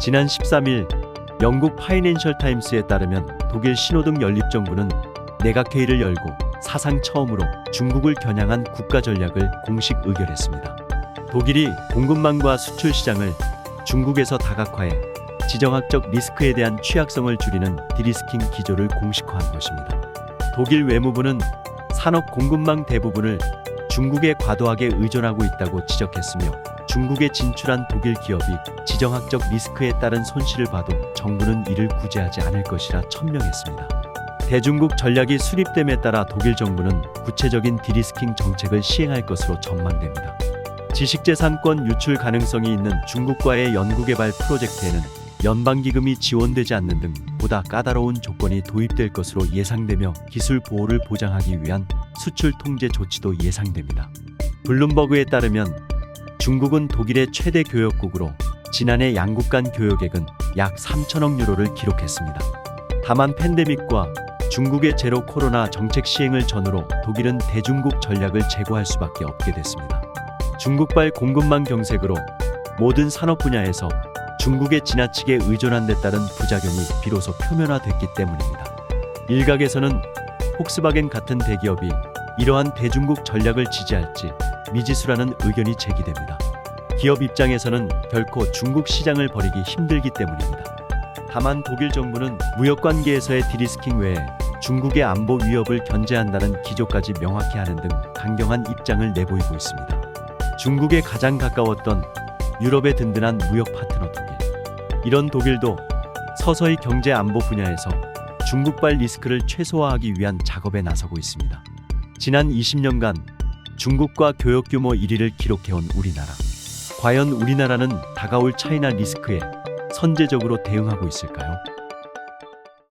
지난 13일 영국 파이낸셜 타임스에 따르면 독일 신호등 연립정부는 내각회의를 열고 사상 처음으로 중국을 겨냥한 국가 전략을 공식 의결했습니다. 독일이 공급망과 수출 시장을 중국에서 다각화해 지정학적 리스크에 대한 취약성을 줄이는 디리스킹 기조를 공식화한 것입니다. 독일 외무부는 산업 공급망 대부분을 중국에 과도하게 의존하고 있다고 지적했으며, 중국에 진출한 독일 기업이 지정학적 리스크에 따른 손실을 봐도 정부는 이를 구제하지 않을 것이라 천명했습니다. 대중국 전략이 수립됨에 따라 독일 정부는 구체적인 디리스킹 정책을 시행할 것으로 전망됩니다. 지식재산권 유출 가능성이 있는 중국과의 연구개발 프로젝트에는 연방기금이 지원되지 않는 등 보다 까다로운 조건이 도입될 것으로 예상되며, 기술 보호를 보장하기 위한 수출 통제 조치도 예상됩니다. 블룸버그에 따르면 중국은 독일의 최대 교역국으로 지난해 양국 간 교역액은 약 3천억 유로를 기록했습니다. 다만 팬데믹과 중국의 제로 코로나 정책 시행을 전후로 독일은 대중국 전략을 재고할 수밖에 없게 됐습니다. 중국발 공급망 경색으로 모든 산업 분야에서 중국에 지나치게 의존한 데 따른 부작용이 비로소 표면화됐기 때문입니다. 일각에서는 폭스바겐 같은 대기업이 이러한 대중국 전략을 지지할지 미지수라는 의견이 제기됩니다. 기업 입장에서는 결코 중국 시장을 버리기 힘들기 때문입니다. 다만 독일 정부는 무역관계에서의 디리스킹 외에 중국의 안보 위협을 견제한다는 기조까지 명확히 하는 등 강경한 입장을 내보이고 있습니다. 중국에 가장 가까웠던 유럽의 든든한 무역 파트너 독일. 이런 독일도 서서히 경제 안보 분야에서 중국발 리스크를 최소화하기 위한 작업에 나서고 있습니다. 지난 20년간 중국과 교역 규모 1위를 기록해온 우리나라. 과연 우리나라는 다가올 차이나 리스크에 선제적으로 대응하고 있을까요?